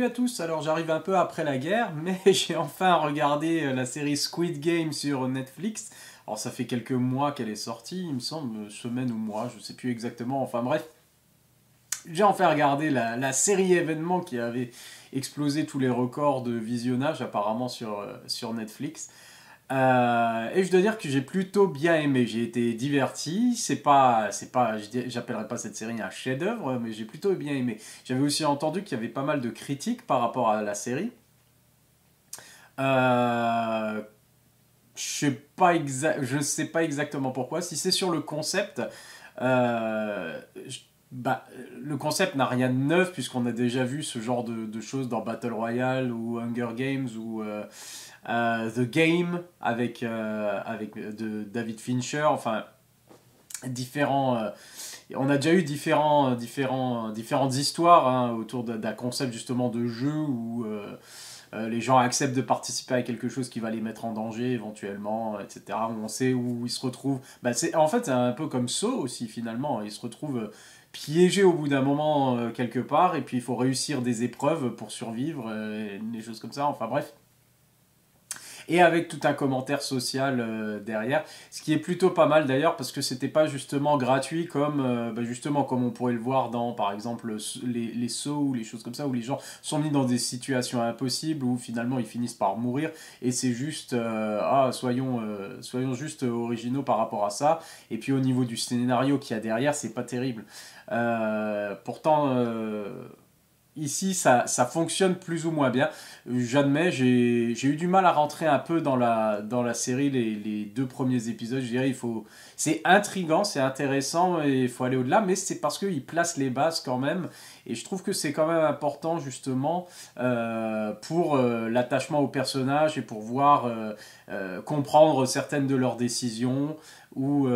Salut à tous, alors j'arrive un peu après la guerre, mais j'ai enfin regardé la série Squid Game sur Netflix. Alors ça fait quelques mois qu'elle est sortie, il me semble, semaine ou mois, je sais plus exactement, enfin bref. J'ai enfin regardé la série événement qui avait explosé tous les records de visionnage apparemment sur Netflix. Et je dois dire que j'ai plutôt bien aimé. J'ai été diverti. J'appellerais pas cette série un chef-d'œuvre, mais j'ai plutôt bien aimé. J'avais aussi entendu qu'il y avait pas mal de critiques par rapport à la série. Euh, je sais pas exactement pourquoi. Si c'est sur le concept, euh, je- bah, le concept n'a rien de neuf puisqu'on a déjà vu ce genre de choses dans Battle Royale ou Hunger Games ou The Game avec de David Fincher. Enfin, différents. On a déjà eu différentes histoires hein, autour d'un concept justement de jeu où les gens acceptent de participer à quelque chose qui va les mettre en danger éventuellement, etc. On sait où ils se retrouvent. Bah, en fait, c'est un peu comme Saw aussi finalement. Ils se retrouvent piégés au bout d'un moment quelque part et puis il faut réussir des épreuves pour survivre, des choses comme ça. Enfin bref, et avec tout un commentaire social derrière, ce qui est plutôt pas mal d'ailleurs parce que c'était pas justement gratuit comme justement comme on pourrait le voir dans par exemple les sauts ou les choses comme ça où les gens sont mis dans des situations impossibles où finalement ils finissent par mourir et c'est juste soyons juste originaux par rapport à ça et puis au niveau du scénario qu'il y a derrière c'est pas terrible. Pourtant ici, ça fonctionne plus ou moins bien. J'admets, j'ai eu du mal à rentrer un peu dans la série, les deux premiers épisodes. Je dirais, c'est intriguant, c'est intéressant et il faut aller au-delà, mais c'est parce qu'il place les bases quand même. Et je trouve que c'est quand même important, justement, pour l'attachement au personnage et pour voir, comprendre certaines de leurs décisions ou.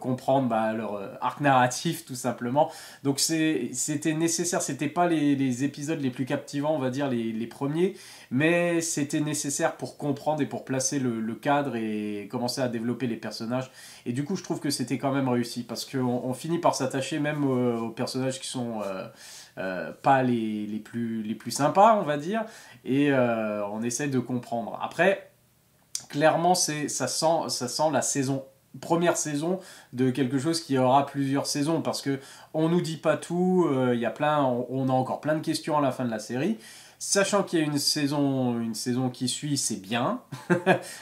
Comprendre leur arc narratif tout simplement. Donc c'était nécessaire, c'était pas les épisodes les plus captivants, on va dire les premiers, mais c'était nécessaire pour comprendre et pour placer le cadre et commencer à développer les personnages. Et du coup, je trouve que c'était quand même réussi parce qu'on finit par s'attacher même aux personnages qui sont pas les plus sympas, on va dire, et on essaie de comprendre. Après, clairement, ça sent la première saison de quelque chose qui aura plusieurs saisons parce que on nous dit pas tout, il y a on a encore plein de questions à la fin de la série. Sachant qu'il y a une saison qui suit, c'est bien,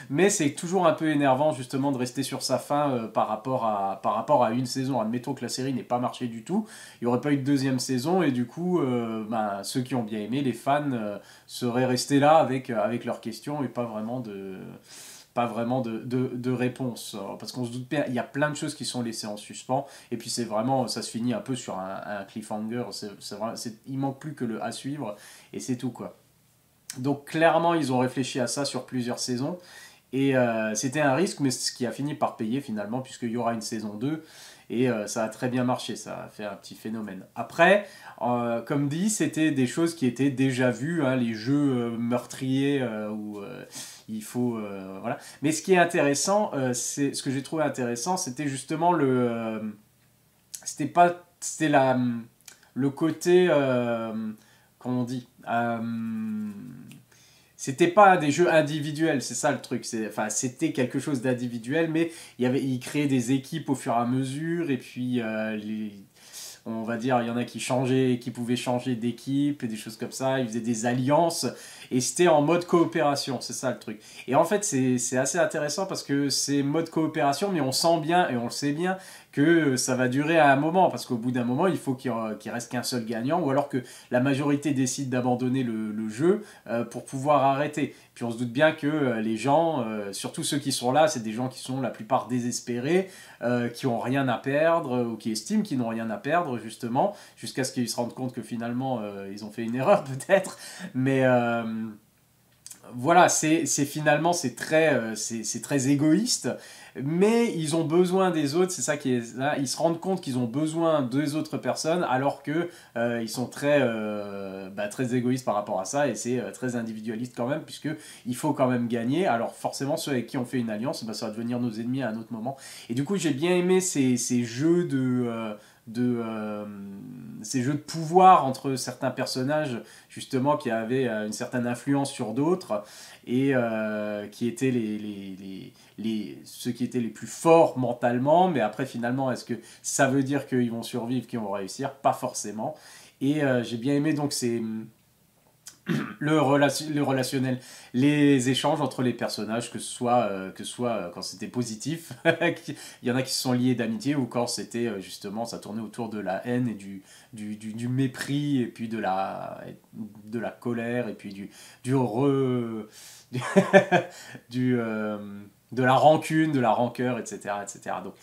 mais c'est toujours un peu énervant justement de rester sur sa fin par rapport à une saison. Admettons que la série n'ait pas marché du tout, il n'y aurait pas eu de deuxième saison et du coup, ceux qui ont bien aimé, les fans, seraient restés là avec leurs questions et pas vraiment de réponse. Parce qu'on se doute bien, il y a plein de choses qui sont laissées en suspens. Et puis c'est vraiment, ça se finit un peu sur un cliffhanger. Il manque plus que le à suivre. Et c'est tout quoi. Donc clairement, ils ont réfléchi à ça sur plusieurs saisons. Et c'était un risque, mais ce qui a fini par payer finalement, puisqu'il y aura une saison 2. Et ça a très bien marché, ça a fait un petit phénomène. Après, comme dit, c'était des choses qui étaient déjà vues, hein, les jeux meurtriers où il faut... voilà. Mais ce qui est intéressant, ce que j'ai trouvé intéressant, c'était justement c'était pas... C'était le côté... comment on dit c'était pas des jeux individuels, c'est ça le truc. Enfin, c'était quelque chose d'individuel, mais il créait des équipes au fur et à mesure, et puis on va dire, il y en a qui pouvaient changer d'équipe et des choses comme ça. Ils faisaient des alliances et c'était en mode coopération, c'est ça le truc. Et en fait, c'est assez intéressant parce que c'est mode coopération, mais on sent bien et on le sait bien que ça va durer à un moment parce qu'au bout d'un moment, il faut qu'il reste qu'un seul gagnant ou alors que la majorité décide d'abandonner le jeu pour pouvoir arrêter. Puis on se doute bien que les gens, surtout ceux qui sont là, c'est des gens qui sont la plupart désespérés, qui ont rien à perdre ou qui estiment qu'ils n'ont rien à perdre justement, jusqu'à ce qu'ils se rendent compte que finalement ils ont fait une erreur peut-être, mais voilà, finalement c'est très égoïste, mais ils ont besoin des autres, c'est ça qui est là, ils se rendent compte qu'ils ont besoin des autres personnes alors que ils sont très égoïstes par rapport à ça et c'est très individualiste quand même puisque il faut quand même gagner. Alors forcément ceux avec qui on fait une alliance, ça va devenir nos ennemis à un autre moment. Et du coup j'ai bien aimé ces jeux ces jeux de pouvoir entre certains personnages, justement, qui avaient une certaine influence sur d'autres, et qui étaient ceux qui étaient les plus forts mentalement, mais après, finalement, est-ce que ça veut dire qu'ils vont survivre, qu'ils vont réussir? Pas forcément. Et j'ai bien aimé donc le relationnel, les échanges entre les personnages, que ce soit quand c'était positif, il y en a qui se sont liés d'amitié, ou quand c'était justement, ça tournait autour de la haine et du mépris, et puis de la colère, et puis du, du, de la rancune, de la rancœur, etc. etc. Donc,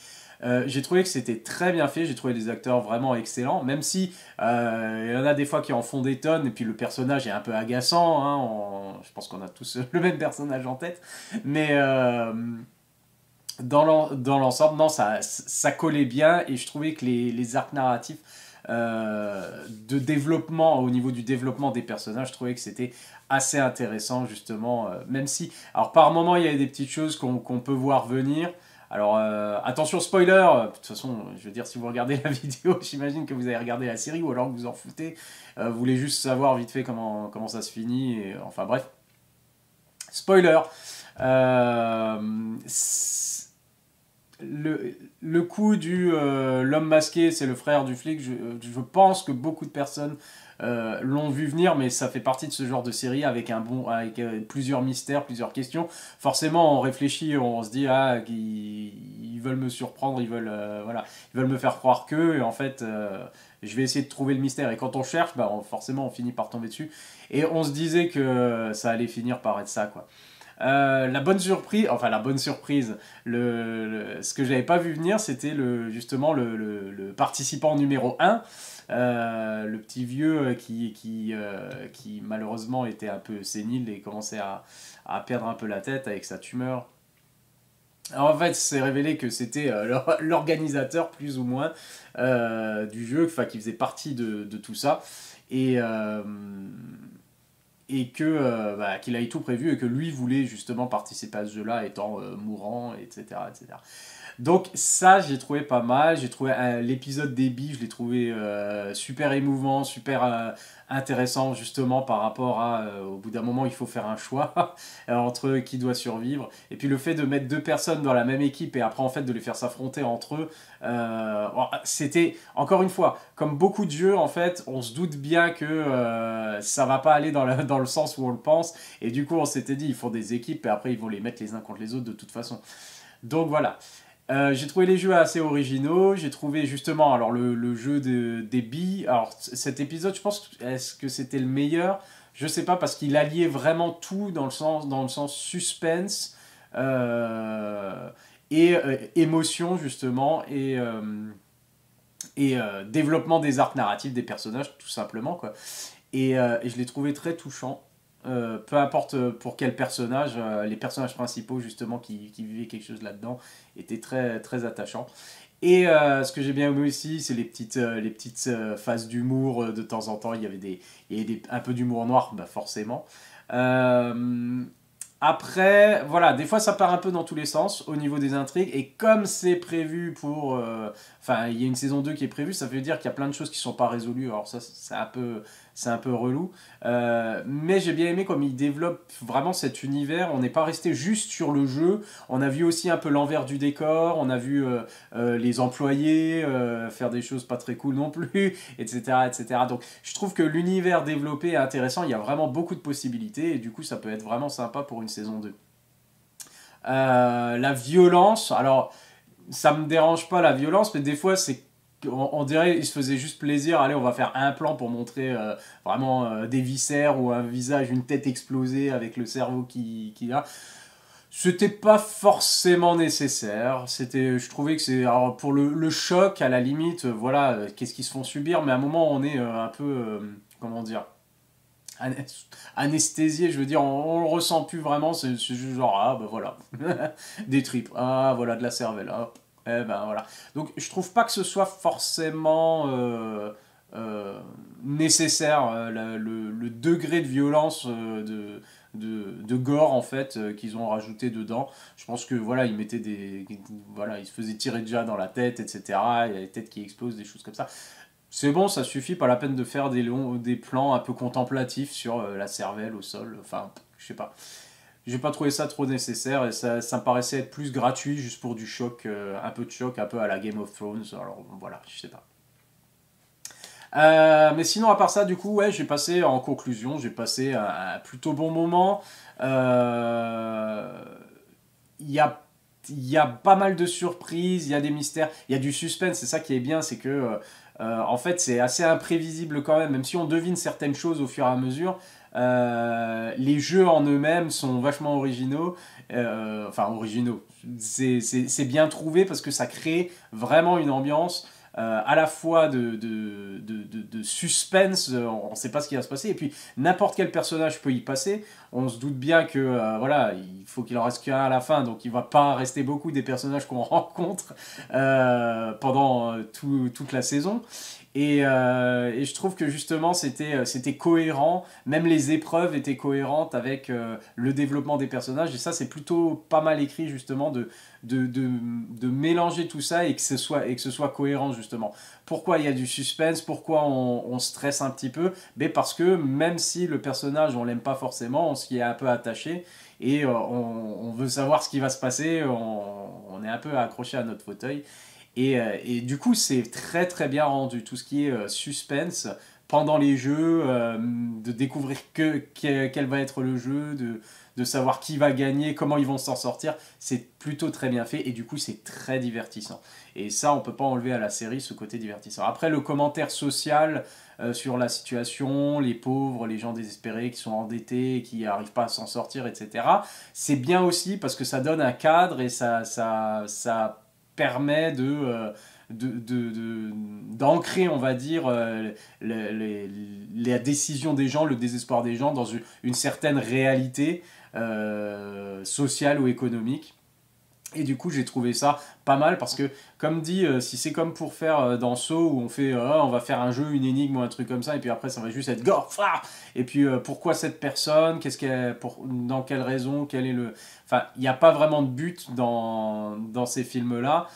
j'ai trouvé que c'était très bien fait, j'ai trouvé les acteurs vraiment excellents, même si il y en a des fois qui en font des tonnes, et puis le personnage est un peu agaçant, hein, je pense qu'on a tous le même personnage en tête, mais dans l'ensemble, non, ça collait bien, et je trouvais que les arcs narratifs de développement, au niveau du développement des personnages, je trouvais que c'était assez intéressant, justement, même si, alors par moment, il y a des petites choses qu'on peut voir venir. Alors, attention spoiler, de toute façon, je veux dire, si vous regardez la vidéo, j'imagine que vous avez regardé la série, ou alors que vous en foutez, vous voulez juste savoir vite fait comment ça se finit, et, enfin bref. Spoiler, euh, le coup l'homme masqué, c'est le frère du flic, je pense que beaucoup de personnes l'ont vu venir, mais ça fait partie de ce genre de série avec plusieurs mystères, plusieurs questions. Forcément, on réfléchit, on se dit ah ils veulent me surprendre, voilà, ils veulent me faire croire que, et en fait je vais essayer de trouver le mystère. Et quand on cherche, bah, forcément on finit par tomber dessus. Et on se disait que ça allait finir par être ça, quoi. La bonne surprise, ce que j'avais pas vu venir, c'était justement le participant numéro un, le petit vieux qui malheureusement était un peu sénile et commençait à perdre un peu la tête avec sa tumeur. Alors, en fait, c'est révélé que c'était l'organisateur, plus ou moins, du jeu, enfin, qui faisait partie de tout ça. Et, qu'il avait tout prévu, et que lui voulait justement participer à ce jeu-là étant mourant, etc., etc. Donc ça, j'ai trouvé pas mal. J'ai trouvé l'épisode des billes, je l'ai trouvé super émouvant, super intéressant, justement par rapport à, au bout d'un moment, il faut faire un choix entre qui doit survivre. Et puis le fait de mettre deux personnes dans la même équipe, et après en fait de les faire s'affronter entre eux, c'était, encore une fois, comme beaucoup de jeux, en fait, on se doute bien que ça va pas aller dans le sens où on le pense. Et du coup, on s'était dit, il faut des équipes, et après ils vont les mettre les uns contre les autres de toute façon. Donc voilà. J'ai trouvé les jeux assez originaux. J'ai trouvé justement alors le jeu des billes. Alors cet épisode, je pense, est-ce que c'était le meilleur? Je sais pas, parce qu'il alliait vraiment tout dans le sens suspense et émotion, justement, et développement des arcs narratifs des personnages, tout simplement, quoi. Et je l'ai trouvé très touchant. Peu importe pour quel personnage, les personnages principaux, justement, qui vivaient quelque chose là-dedans, étaient très, très attachants. Et ce que j'ai bien aimé aussi, c'est les petites phases d'humour de temps en temps. Il y avait un peu d'humour noir, bah forcément. Euh, Après, voilà, des fois ça part un peu dans tous les sens au niveau des intrigues, et comme c'est prévu pour... Enfin, il y a une saison 2 qui est prévue, ça veut dire qu'il y a plein de choses qui sont pas résolues, alors ça c'est un peu relou. Mais j'ai bien aimé comme il développe vraiment cet univers, on n'est pas resté juste sur le jeu, on a vu aussi un peu l'envers du décor, on a vu les employés faire des choses pas très cool non plus, etc., etc. Donc je trouve que l'univers développé est intéressant, il y a vraiment beaucoup de possibilités, et du coup ça peut être vraiment sympa pour une saison 2. La violence, alors ça me dérange pas la violence, mais des fois on dirait il se faisait juste plaisir, allez on va faire un plan pour montrer vraiment des viscères, ou un visage, une tête explosée avec le cerveau qui a. C'était pas forcément nécessaire. Je trouvais que c'est, alors pour le choc, à la limite, voilà, qu'est-ce qu'ils se font subir, mais à un moment on est un peu, comment dire, anesthésié, je veux dire, on le ressent plus vraiment, c'est juste genre, ah ben voilà, des tripes, ah voilà, de la cervelle, ah, eh ben voilà. Donc je trouve pas que ce soit forcément nécessaire, le degré de violence de gore en fait qu'ils ont rajouté dedans. Je pense que voilà, ils mettaient voilà, ils se faisaient tirer déjà dans la tête, etc. Il y a les têtes qui explosent, des choses comme ça. C'est bon, ça suffit, pas la peine de faire des plans un peu contemplatifs sur la cervelle au sol. Enfin, je sais pas. J'ai pas trouvé ça trop nécessaire et ça me paraissait être plus gratuit juste pour du choc, un peu de choc, un peu à la Game of Thrones. Alors voilà, je sais pas. Mais sinon, à part ça, du coup, ouais, j'ai passé en conclusion, j'ai passé un plutôt bon moment. Il y a, il y a pas mal de surprises, il y a des mystères, il y a du suspense. C'est ça qui est bien, c'est que en fait, c'est assez imprévisible quand même si on devine certaines choses au fur et à mesure. Les jeux en eux-mêmes sont vachement originaux, enfin originaux. C'est bien trouvé parce que ça crée vraiment une ambiance à la fois de suspense, on ne sait pas ce qui va se passer, et puis n'importe quel personnage peut y passer. On se doute bien que voilà, il faut qu'il en reste qu'un à la fin, donc il va pas rester beaucoup des personnages qu'on rencontre pendant toute la saison. Et je trouve que justement c'était cohérent, même les épreuves étaient cohérentes avec le développement des personnages, et ça c'est plutôt pas mal écrit justement de mélanger tout ça et que ce soit cohérent justement. Pourquoi il y a du suspense, pourquoi on stresse un petit peu, mais parce que même si le personnage on l'aime pas forcément, on s'y est un peu attaché et on veut savoir ce qui va se passer, on est un peu accroché à notre fauteuil. Et du coup, c'est très très bien rendu. Tout ce qui est suspense pendant les jeux, de découvrir quel va être le jeu, de savoir qui va gagner, comment ils vont s'en sortir, c'est plutôt très bien fait et du coup, c'est très divertissant. Et ça, on peut pas enlever à la série ce côté divertissant. Après, le commentaire social sur la situation, les pauvres, les gens désespérés qui sont endettés, qui n'arrivent pas à s'en sortir, etc., c'est bien aussi parce que ça donne un cadre et ça permet d'ancrer, on va dire, la décision des gens, le désespoir des gens dans une certaine réalité sociale ou économique. Et du coup, j'ai trouvé ça pas mal parce que, comme dit, si c'est comme pour faire dans Saw où on fait, on va faire un jeu, une énigme ou un truc comme ça, et puis après ça va juste être gore, et puis pourquoi cette personne, dans quelle raison, quel est le. Enfin, il n'y a pas vraiment de but dans ces films-là.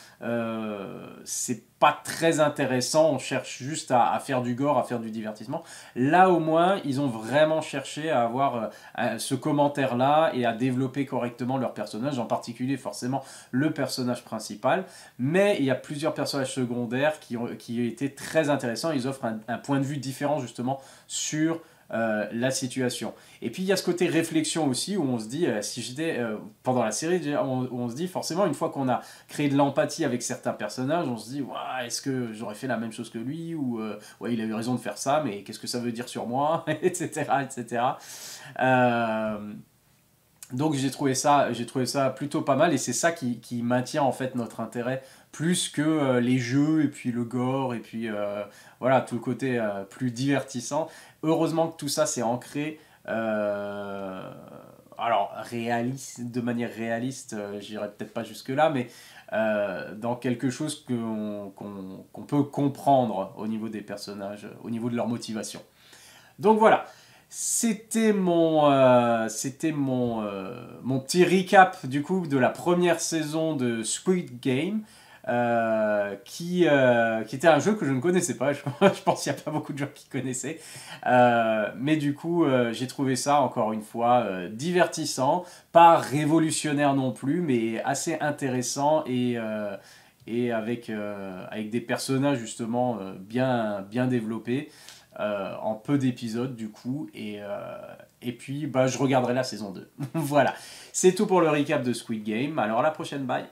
C'est pas très intéressant, on cherche juste à faire du gore, à faire du divertissement. Là, au moins, ils ont vraiment cherché à avoir ce commentaire-là et à développer correctement leur personnage, en particulier forcément le personnage principal, mais il y a plusieurs personnages secondaires qui ont été très intéressants. Ils offrent un point de vue différent justement sur la situation. Et puis il y a ce côté réflexion aussi où on se dit, si j'étais pendant la série, on se dit forcément une fois qu'on a créé de l'empathie avec certains personnages, on se dit ouais, est-ce que j'aurais fait la même chose que lui ou ouais, il a eu raison de faire ça, mais qu'est-ce que ça veut dire sur moi, etc., etc. Donc j'ai trouvé ça plutôt pas mal et c'est ça qui maintient en fait notre intérêt plus que les jeux et puis le gore et puis voilà tout le côté plus divertissant. Heureusement que tout ça c'est ancré alors réaliste, de manière réaliste, j'irai peut-être pas jusque là, mais dans quelque chose qu'on peut comprendre au niveau des personnages, au niveau de leur motivation. Donc voilà, mon petit recap du coup de la première saison de Squid Game, qui était un jeu que je ne connaissais pas. Je pense qu'il n'y a pas beaucoup de gens qui connaissaient. Mais du coup, j'ai trouvé ça encore une fois divertissant, pas révolutionnaire non plus, mais assez intéressant et avec des personnages justement bien développés en peu d'épisodes du coup et puis bah, je regarderai la saison 2. Voilà, c'est tout pour le recap de Squid Game, alors à la prochaine, bye.